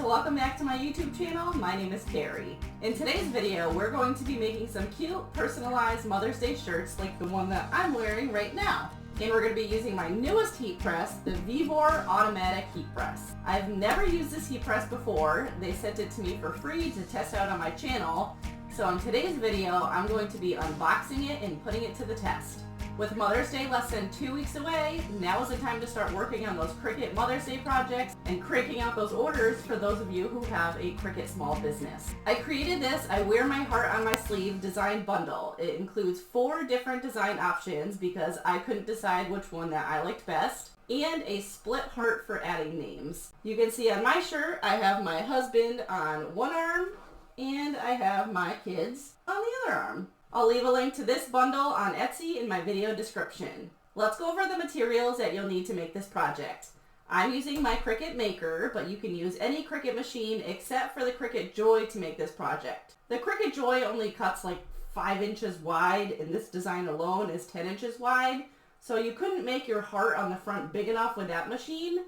welcome back to my YouTube channel. My name is Kerri. In today's video, we're going to be making some cute, personalized Mother's Day shirts like the one that I'm wearing right now. And we're going to be using my newest heat press, the Vevor Automatic Heat Press. I've never used this heat press before. They sent it to me for free to test out on my channel. So in today's video, I'm going to be unboxing it and putting it to the test. With Mother's Day less than 2 weeks away, now is the time to start working on those Cricut Mother's Day projects and cranking out those orders for those of you who have a Cricut small business. I created this I Wear My Heart on My Sleeve design bundle. It includes 4 different design options because I couldn't decide which one that I liked best, and a split heart for adding names. You can see on my shirt I have my husband on one arm and I have my kids on the other arm. I'll leave a link to this bundle on Etsy in my video description. Let's go over the materials that you'll need to make this project. I'm using my Cricut Maker, but you can use any Cricut machine except for the Cricut Joy to make this project. The Cricut Joy only cuts like 5 inches wide, and this design alone is 10 inches wide, so you couldn't make your heart on the front big enough with that machine,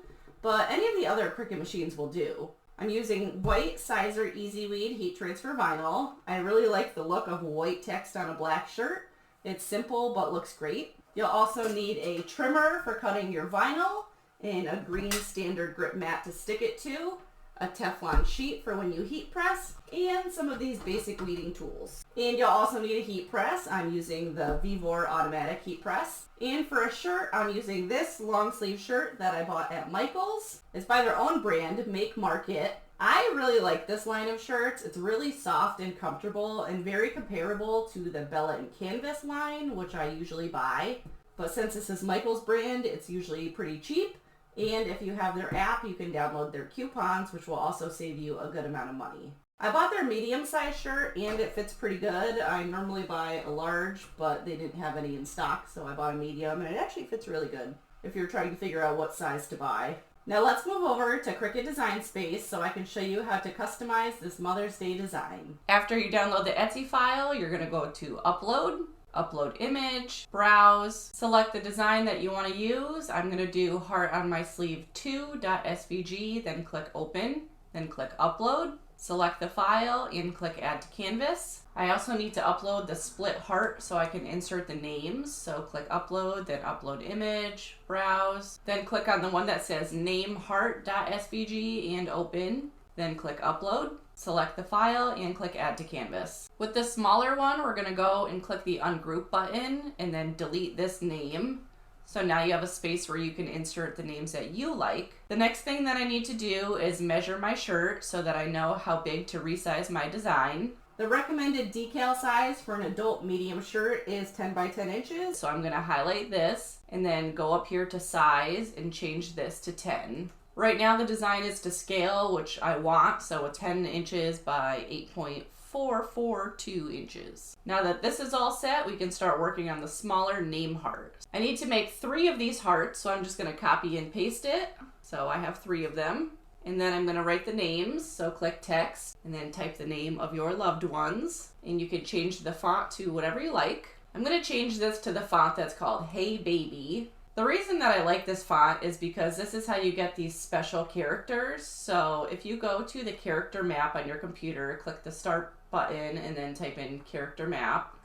but any of the other Cricut machines will do. I'm using white Sizer EasyWeed heat transfer vinyl. I really like the look of white text on a black shirt. It's simple but looks great. You'll also need a trimmer for cutting your vinyl, and a green standard grip mat to stick it to, a Teflon sheet for when you heat press, and some of these basic weeding tools. And you'll also need a heat press. I'm using the Vevor Automatic Heat Press. And for a shirt, I'm using this long sleeve shirt that I bought at Michael's. It's by their own brand, Make Market. I really like this line of shirts. It's really soft and comfortable and very comparable to the Bella and Canvas line, which I usually buy. But since this is Michael's brand, it's usually pretty cheap. And if you have their app, you can download their coupons, which will also save you a good amount of money. I bought their medium-sized shirt, and it fits pretty good. I normally buy a large, but they didn't have any in stock, so I bought a medium, and it actually fits really good if you're trying to figure out what size to buy. Now let's move over to Cricut Design Space so I can show you how to customize this Mother's Day design. After you download the Etsy file, you're going to go to Upload, Upload Image, Browse, select the design that you want to use. I'm going to do Heart on My Sleeve 2.svg, then click Open, then click Upload. Select the file and click Add to Canvas. I also need to upload the split heart so I can insert the names. So click Upload, then Upload Image, Browse, then click on the one that says Name Heart.svg and Open, then click Upload. Select the file and click Add to Canvas. With the smaller one, we're gonna go and click the Ungroup button and then delete this name. So now you have a space where you can insert the names that you like. The next thing that I need to do is measure my shirt so that I know how big to resize my design. The recommended decal size for an adult medium shirt is 10 by 10 inches. So I'm gonna highlight this and then go up here to size and change this to 10. Right now the design is to scale, which I want, so a 10 inches by 8.442 inches. Now that this is all set, we can start working on the smaller name heart. I need to make 3 of these hearts, so I'm just gonna copy and paste it. So I have 3 of them. And then I'm gonna write the names, so click text, and then type the name of your loved ones. And you can change the font to whatever you like. I'm gonna change this to the font that's called Hey Baby. The reason that I like this font is because this is how you get these special characters. So if you go to the character map on your computer, click the start button and then type in character map.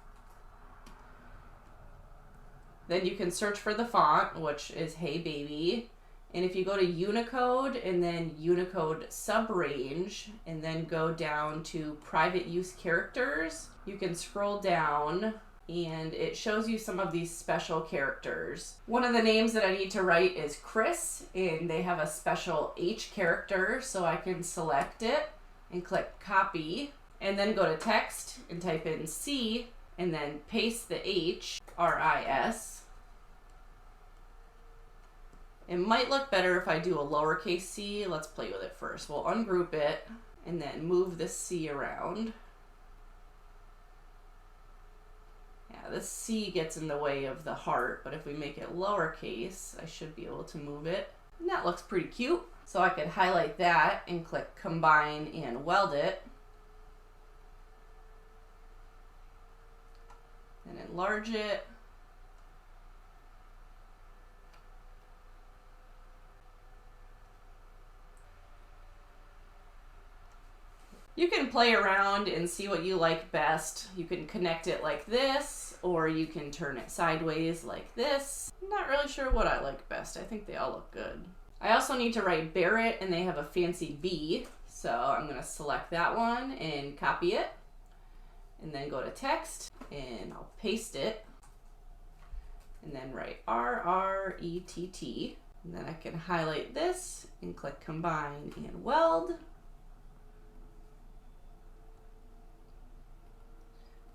Then you can search for the font, which is Hey Baby. And if you go to Unicode and then Unicode subrange and then go down to private use characters, you can scroll down and it shows you some of these special characters. One of the names that I need to write is Chris, and they have a special H character, so I can select it and click copy, and then go to text and type in C, and then paste the H, R-I-S. It might look better if I do a lowercase c. Let's play with it first. We'll ungroup it, and then move the C around. This C gets in the way of the heart, but if we make it lowercase, I should be able to move it. And that looks pretty cute. So I could highlight that and click Combine and weld it. And enlarge it. You can play around and see what you like best. You can connect it like this, or you can turn it sideways like this. I'm not really sure what I like best. I think they all look good. I also need to write Barrett, and they have a fancy B, so I'm gonna select that one and copy it, and then go to text, and I'll paste it, and then write R-R-E-T-T, and then I can highlight this and click combine and weld.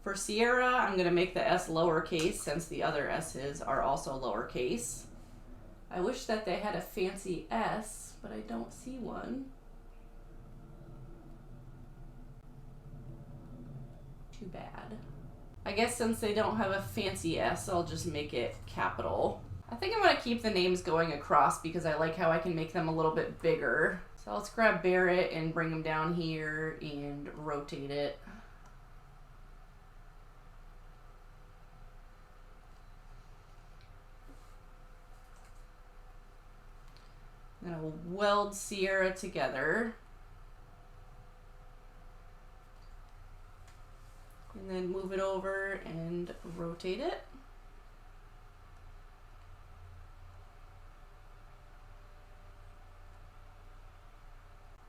For Sierra, I'm going to make the S lowercase since the other S's are also lowercase. I wish that they had a fancy S, but I don't see one. Too bad. I guess since they don't have a fancy S, I'll just make it capital. I think I'm going to keep the names going across because I like how I can make them a little bit bigger. So let's grab Barrett and bring them down here and rotate it. I'm going to weld Sierra together. And then move it over and rotate it.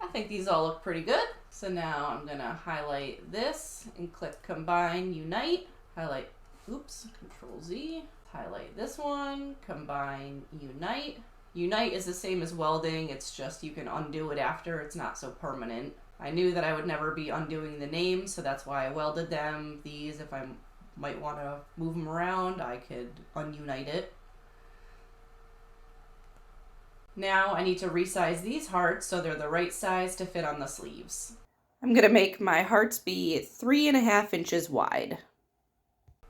I think these all look pretty good. So now I'm going to highlight this and click Combine, Unite. Highlight, oops, Control Z. Highlight this one, Combine, Unite. Unite is the same as welding, it's just you can undo it after, it's not so permanent. I knew that I would never be undoing the names, so that's why I welded them. These, if I might want to move them around, I could ununite it. Now I need to resize these hearts so they're the right size to fit on the sleeves. I'm going to make my hearts be 3.5 inches wide.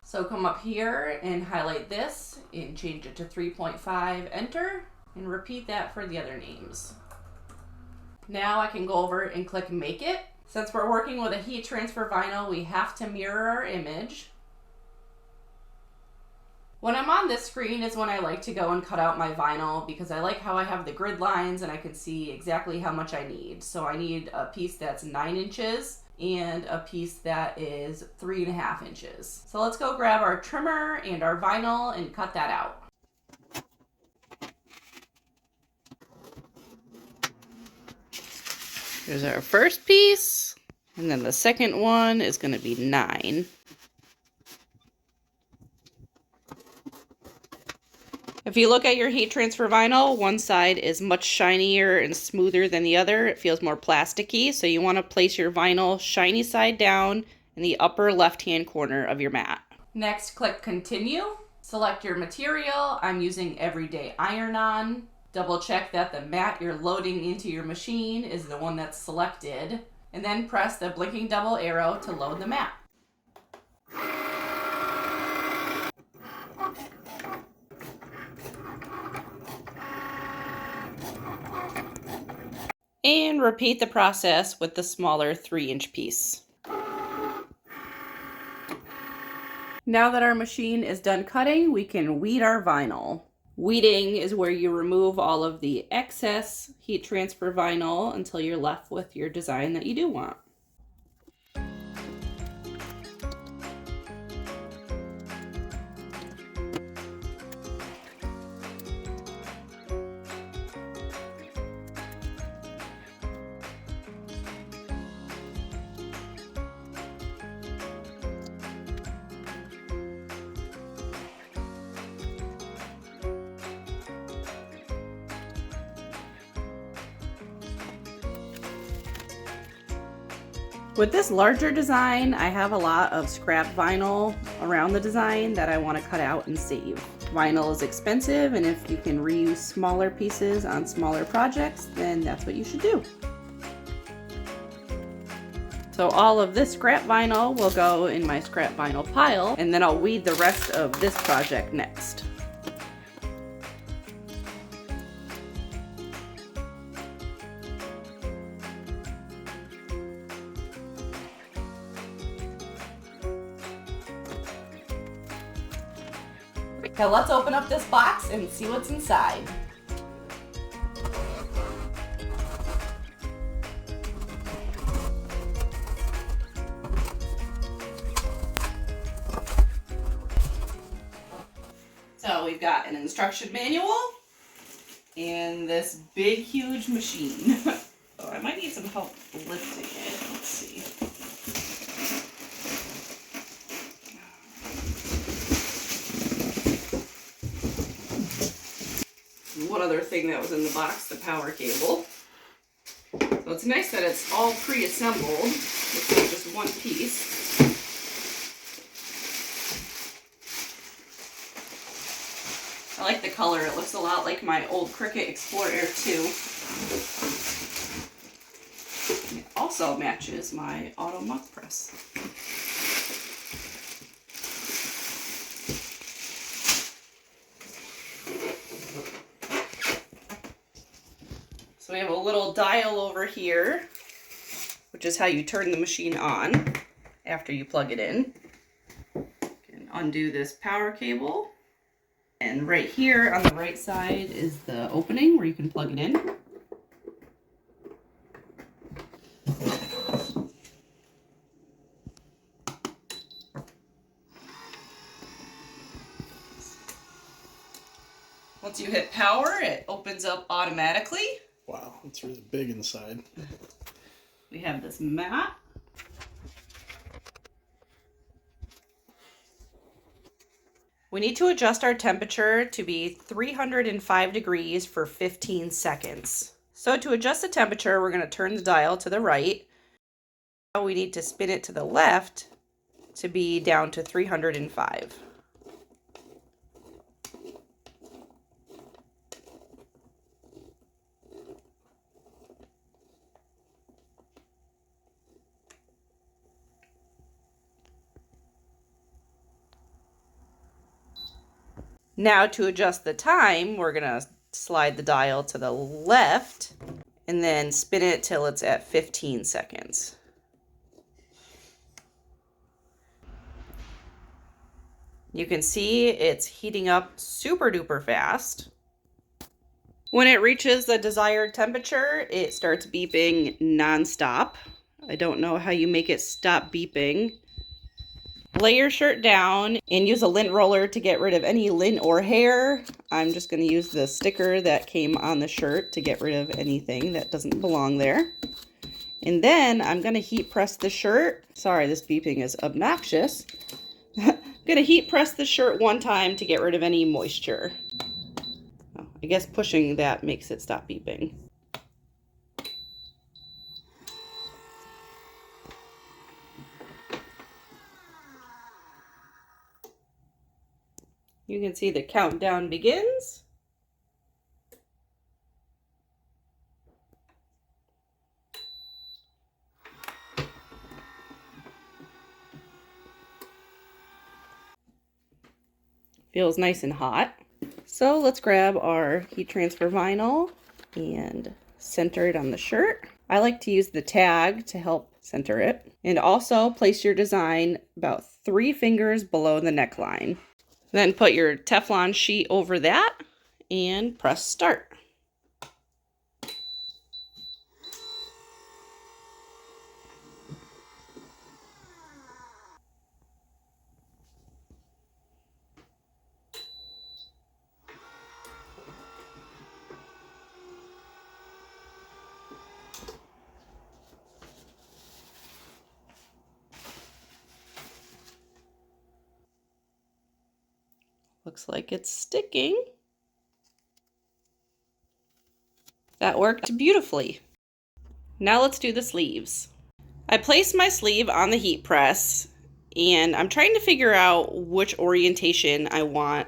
So come up here and highlight this and change it to 3.5, enter. And repeat that for the other names. Now I can go over and click Make It. Since we're working with a heat transfer vinyl, we have to mirror our image. When I'm on this screen is when I like to go and cut out my vinyl because I like how I have the grid lines and I can see exactly how much I need. So I need a piece that's 9 inches and a piece that is 3.5 inches. So let's go grab our trimmer and our vinyl and cut that out. Here's our first piece, and then the second one is going to be 9. If you look at your heat transfer vinyl, one side is much shinier and smoother than the other. It feels more plasticky, so you want to place your vinyl shiny side down in the upper left-hand corner of your mat. Next, click Continue. Select your material. I'm using Everyday Iron-On. Double check that the mat you're loading into your machine is the one that's selected, and then press the blinking double arrow to load the mat. And repeat the process with the smaller 3-inch piece. Now that our machine is done cutting, we can weed our vinyl. Weeding is where you remove all of the excess heat transfer vinyl until you're left with your design that you do want. With this larger design, I have a lot of scrap vinyl around the design that I want to cut out and save. Vinyl is expensive, and if you can reuse smaller pieces on smaller projects, then that's what you should do. So all of this scrap vinyl will go in my scrap vinyl pile, and then I'll weed the rest of this project next. Now let's open up this box and see what's inside. we've got an instruction manual and this big, huge machine. Oh, I might need some help lifting it. Let's see. One other thing that was in the box, the power cable. So it's nice that it's all pre-assembled. It's not just one piece. I like the color. It looks a lot like my old Cricut Explorer 2. It also matches my auto muck press. So we have a little dial over here, which is how you turn the machine on after you plug it in. You can undo this power cable. And right here on the right side is the opening where you can plug it in. Once you hit power, it opens up automatically. Wow, it's really big inside. We have this mat. We need to adjust our temperature to be 305 degrees for 15 seconds. So to adjust the temperature, we're going to turn the dial to the right. Now we need to spin it to the left to be down to 305. Now to adjust the time, we're going to slide the dial to the left and then spin it till it's at 15 seconds. You can see it's heating up super duper fast. When it reaches the desired temperature, it starts beeping nonstop. I don't know how you make it stop beeping. Lay your shirt down and use a lint roller to get rid of any lint or hair. I'm just going to use the sticker that came on the shirt to get rid of anything that doesn't belong there. And then I'm going to heat press the shirt. Sorry, this beeping is obnoxious. I'm going to heat press the shirt one time to get rid of any moisture. Oh, I guess pushing that makes it stop beeping. You can see the countdown begins. Feels nice and hot. So let's grab our heat transfer vinyl and center it on the shirt. I like to use the tag to help center it. And also place your design about 3 fingers below the neckline. Then put your Teflon sheet over that and press start. Looks like it's sticking. That worked beautifully. Now let's do the sleeves. I placed my sleeve on the heat press and I'm trying to figure out which orientation I want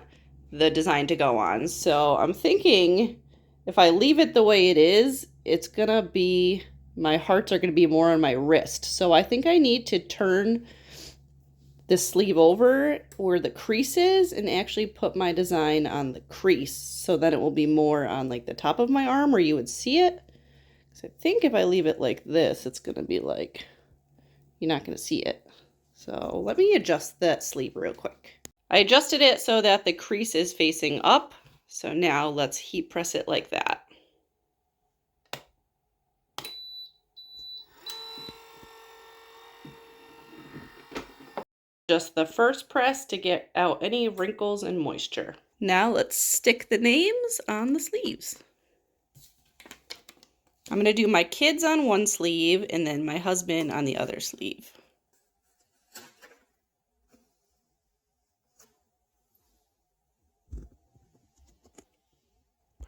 the design to go on. So I'm thinking if I leave it the way it is, it's gonna be, my hearts are gonna be more on my wrist. So I think I need to turn the sleeve over where the crease is and actually put my design on the crease, so then it will be more on like the top of my arm where you would see it. Because I think if I leave it like this, it's going to be like, you're not going to see it. So let me adjust that sleeve real quick. I adjusted it so that the crease is facing up. So now let's heat press it like that. Just the first press to get out any wrinkles and moisture. Now let's stick the names on the sleeves. I'm going to do my kids on one sleeve and then my husband on the other sleeve.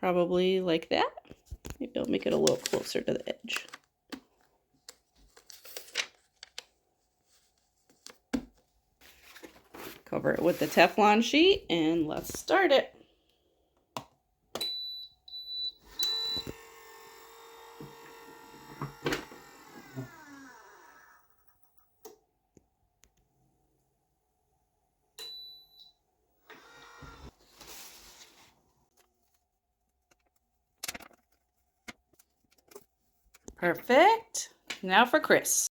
Probably like that. Maybe I'll make it a little closer to the edge. Cover it with the Teflon sheet and let's start it. Perfect. Now for Chris.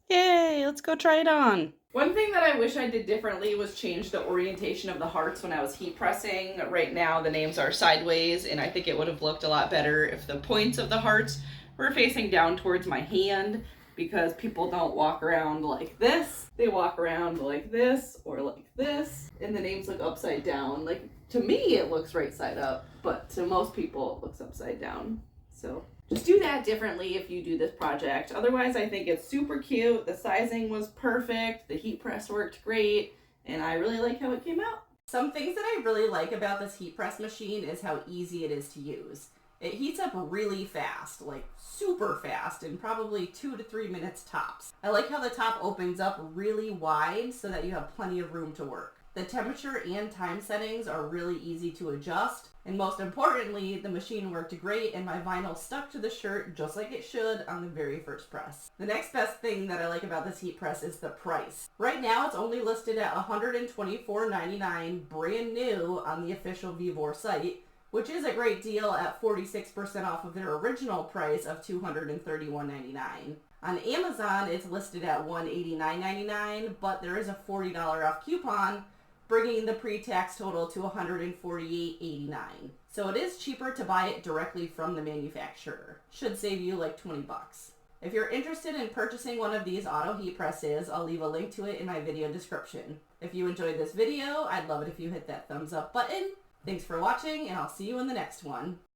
Yay, let's go try it on. One thing that I wish I did differently was change the orientation of the hearts when I was heat pressing. Right now the names are sideways, and I think it would have looked a lot better if the points of the hearts were facing down towards my hand, because people don't walk around like this. They walk around like this or like this, and the names look upside down. Like, to me it looks right side up, but to most people it looks upside down. So just do that differently if you do this project. Otherwise, I think it's super cute. The sizing was perfect. The heat press worked great. And I really like how it came out. Some things that I really like about this heat press machine is how easy it is to use. It heats up really fast, like super fast, in probably 2 to 3 minutes tops. I like how the top opens up really wide so that you have plenty of room to work. The temperature and time settings are really easy to adjust. And most importantly, the machine worked great and my vinyl stuck to the shirt just like it should on the very first press. The next best thing that I like about this heat press is the price. Right now it's only listed at $124.99 brand new on the official Vevor site, which is a great deal at 46% off of their original price of $231.99. On Amazon it's listed at $189.99, but there is a $40 off coupon, bringing the pre-tax total to $148.89. So it is cheaper to buy it directly from the manufacturer. Should save you like 20 bucks. If you're interested in purchasing one of these auto heat presses, I'll leave a link to it in my video description. If you enjoyed this video, I'd love it if you hit that thumbs up button. Thanks for watching, and I'll see you in the next one.